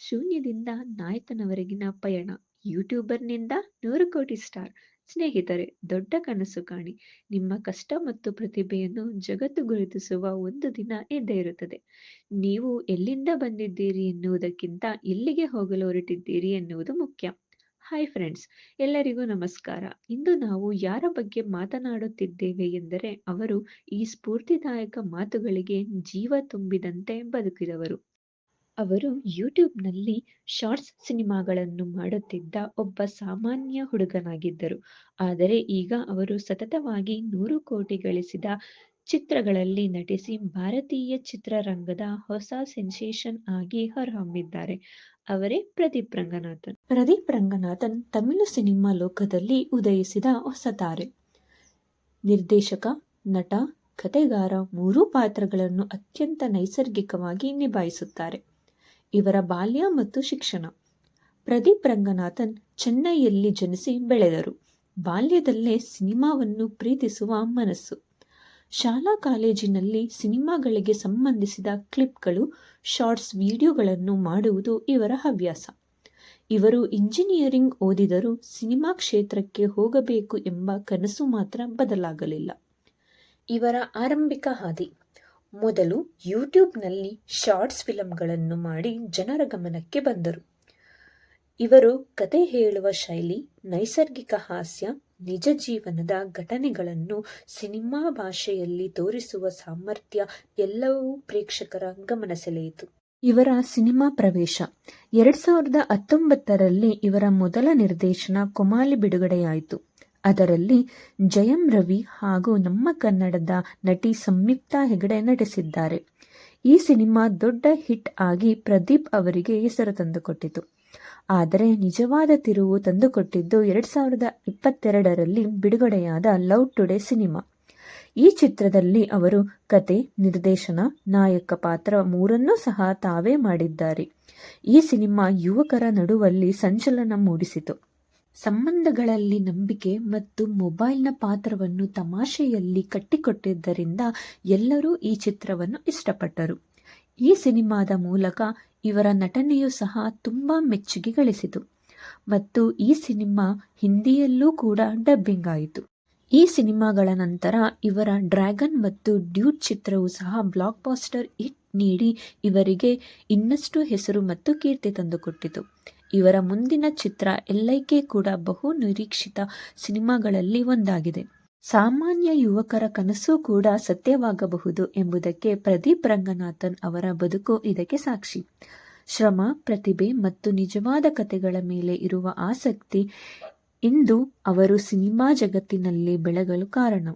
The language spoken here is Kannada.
ಶೂನ್ಯದಿಂದ ನಾಯಕನವರೆಗಿನ ಪಯಣ. ಯೂಟ್ಯೂಬರ್ನಿಂದ 100 ಕೋಟಿ ಸ್ಟಾರ್. ಸ್ನೇಹಿತರೆ, ದೊಡ್ಡ ಕನಸು ಕಾಣಿ. ನಿಮ್ಮ ಕಷ್ಟ ಮತ್ತು ಪ್ರತಿಭೆಯನ್ನು ಜಗತ್ತು ಗುರುತಿಸುವ ಒಂದು ದಿನ ಇದ್ದೇ ಇರುತ್ತದೆ. ನೀವು ಎಲ್ಲಿಂದ ಬಂದಿದ್ದೀರಿ ಎನ್ನುವುದಕ್ಕಿಂತ ಎಲ್ಲಿಗೆ ಹೋಗಲು ಹೊರಟಿದ್ದೀರಿ ಎನ್ನುವುದು ಮುಖ್ಯ. ಹಾಯ್ ಫ್ರೆಂಡ್ಸ್, ಎಲ್ಲರಿಗೂ ನಮಸ್ಕಾರ. ಇಂದು ನಾವು ಯಾರ ಬಗ್ಗೆ ಮಾತನಾಡುತ್ತಿದ್ದೇವೆ ಎಂದರೆ, ಅವರು ಈ ಸ್ಫೂರ್ತಿದಾಯಕ ಮಾತುಗಳಿಗೆ ಜೀವ ತುಂಬಿದಂತೆ ಬದುಕಿದವರು. ಅವರು ಯೂಟ್ಯೂಬ್ನಲ್ಲಿ ಶಾರ್ಟ್ಸ್ ಸಿನಿಮಾಗಳನ್ನು ಮಾಡುತ್ತಿದ್ದ ಒಬ್ಬ ಸಾಮಾನ್ಯ ಹುಡುಗನಾಗಿದ್ದರು. ಆದರೆ ಈಗ ಅವರು ಸತತವಾಗಿ 100 ಕೋಟಿ ಗಳಿಸಿದ ಚಿತ್ರಗಳಲ್ಲಿ ನಟಿಸಿ ಭಾರತೀಯ ಚಿತ್ರರಂಗದ ಹೊಸ ಸೆನ್ಸೇಷನ್ ಆಗಿ ಹೊರಹೊಮ್ಮಿದ್ದಾರೆ. ಅವರೇ ಪ್ರದೀಪ್ ರಂಗನಾಥನ್. ಪ್ರದೀಪ್ ರಂಗನಾಥನ್ ತಮಿಳು ಸಿನಿಮಾ ಲೋಕದಲ್ಲಿ ಉದಯಿಸಿದ ಹೊಸ ತಾರೆ. ನಿರ್ದೇಶಕ, ನಟ, ಕಥೆಗಾರ ಮೂರೂ ಪಾತ್ರಗಳನ್ನು ಅತ್ಯಂತ ನೈಸರ್ಗಿಕವಾಗಿ ನಿಭಾಯಿಸುತ್ತಾರೆ. ಇವರ ಬಾಲ್ಯ ಮತ್ತು ಶಿಕ್ಷಣ. ಪ್ರದೀಪ್ ರಂಗನಾಥನ್ ಚೆನ್ನೈಯಲ್ಲಿ ಜನಿಸಿ ಬೆಳೆದರು. ಬಾಲ್ಯದಲ್ಲೇ ಸಿನಿಮಾವನ್ನು ಪ್ರೀತಿಸುವ ಮನಸ್ಸು. ಶಾಲಾ ಕಾಲೇಜಿನಲ್ಲಿ ಸಿನಿಮಾಗಳಿಗೆ ಸಂಬಂಧಿಸಿದ ಕ್ಲಿಪ್ಗಳು, ಶಾರ್ಟ್ಸ್ ವಿಡಿಯೋಗಳನ್ನು ಮಾಡುವುದು ಇವರ ಹವ್ಯಾಸ. ಇವರು ಇಂಜಿನಿಯರಿಂಗ್ ಓದಿದರೂ ಸಿನಿಮಾ ಕ್ಷೇತ್ರಕ್ಕೆ ಹೋಗಬೇಕು ಎಂಬ ಕನಸು ಮಾತ್ರ ಬದಲಾಗಲಿಲ್ಲ. ಇವರ ಆರಂಭಿಕ ಹಾದಿ. ಮೊದಲು ಯೂಟ್ಯೂಬ್ನಲ್ಲಿ ಶಾರ್ಟ್ಸ್ ಫಿಲಂಗಳನ್ನು ಮಾಡಿ ಜನರ ಗಮನಕ್ಕೆ ಬಂದರು. ಇವರು ಕತೆ ಹೇಳುವ ಶೈಲಿ, ನೈಸರ್ಗಿಕ ಹಾಸ್ಯ, ನಿಜ ಜೀವನದ ಘಟನೆಗಳನ್ನು ಸಿನಿಮಾ ಭಾಷೆಯಲ್ಲಿ ತೋರಿಸುವ ಸಾಮರ್ಥ್ಯ ಎಲ್ಲವೂ ಪ್ರೇಕ್ಷಕರ ಗಮನ ಸೆಳೆಯಿತು. ಇವರ ಸಿನಿಮಾ ಪ್ರವೇಶ. 2019ರಲ್ಲಿ ಇವರ ಮೊದಲ ನಿರ್ದೇಶನ ಕೊಮಾಲಿ ಬಿಡುಗಡೆಯಾಯಿತು. ಅದರಲ್ಲಿ ಜಯಂ ರವಿ ಹಾಗೂ ನಮ್ಮ ಕನ್ನಡದ ನಟಿ ಸಂಯುಕ್ತಾ ಹೆಗಡೆ ನಟಿಸಿದ್ದಾರೆ. ಈ ಸಿನಿಮಾ ದೊಡ್ಡ ಹಿಟ್ ಆಗಿ ಪ್ರದೀಪ್ ಅವರಿಗೆ ಹೆಸರು ತಂದುಕೊಟ್ಟಿತು. ಆದರೆ ನಿಜವಾದ ತಿರುವು ತಂದುಕೊಟ್ಟಿದ್ದು 2022ರಲ್ಲಿ ಬಿಡುಗಡೆಯಾದ ಲವ್ ಟುಡೇ ಸಿನಿಮಾ. ಈ ಚಿತ್ರದಲ್ಲಿ ಅವರು ಕತೆ, ನಿರ್ದೇಶನ, ನಾಯಕ ಪಾತ್ರ ಮೂರನ್ನೂ ಸಹ ತಾವೇ ಮಾಡಿದ್ದಾರೆ. ಈ ಸಿನಿಮಾ ಯುವಕರ ನಡುವಲ್ಲಿ ಸಂಚಲನ ಮೂಡಿಸಿತು. ಸಂಬಂಧಗಳಲ್ಲಿ ನಂಬಿಕೆ ಮತ್ತು ಮೊಬೈಲ್ನ ಪಾತ್ರವನ್ನು ತಮಾಷೆಯಲ್ಲಿ ಕಟ್ಟಿಕೊಟ್ಟಿದ್ದರಿಂದ ಎಲ್ಲರೂ ಈ ಚಿತ್ರವನ್ನು ಇಷ್ಟಪಟ್ಟರು. ಈ ಸಿನಿಮಾದ ಮೂಲಕ ಇವರ ನಟನೆಯೂ ಸಹ ತುಂಬಾ ಮೆಚ್ಚುಗೆ ಗಳಿಸಿತು ಮತ್ತು ಈ ಸಿನಿಮಾ ಹಿಂದಿಯಲ್ಲೂ ಕೂಡ ಡಬ್ಬಿಂಗ್ ಆಯಿತು. ಈ ಸಿನಿಮಾಗಳ ನಂತರ ಇವರ ಡ್ರ್ಯಾಗನ್ ಮತ್ತು ಡ್ಯೂಡ್ ಚಿತ್ರವೂ ಸಹ ಬ್ಲಾಕ್ ಬಾಸ್ಟರ್ ಹಿಟ್ ನೀಡಿ ಇವರಿಗೆ ಇನ್ನಷ್ಟು ಹೆಸರು ಮತ್ತು ಕೀರ್ತಿ ತಂದುಕೊಟ್ಟಿತು. ಇವರ ಮುಂದಿನ ಚಿತ್ರ LIK ಕೂಡ ಬಹು ನಿರೀಕ್ಷಿತ ಸಿನಿಮಾಗಳಲ್ಲಿ ಒಂದಾಗಿದೆ. ಸಾಮಾನ್ಯ ಯುವಕರ ಕನಸು ಕೂಡ ಸತ್ಯವಾಗಬಹುದು ಎಂಬುದಕ್ಕೆ ಪ್ರದೀಪ್ ರಂಗನಾಥನ್ ಅವರ ಬದುಕು ಇದಕ್ಕೆ ಸಾಕ್ಷಿ. ಶ್ರಮ, ಪ್ರತಿಭೆ ಮತ್ತು ನಿಜವಾದ ಕಥೆಗಳ ಮೇಲೆ ಇರುವ ಆಸಕ್ತಿ ಇಂದು ಅವರು ಸಿನಿಮಾ ಜಗತ್ತಿನಲ್ಲಿ ಬೆಳಗಲು ಕಾರಣ.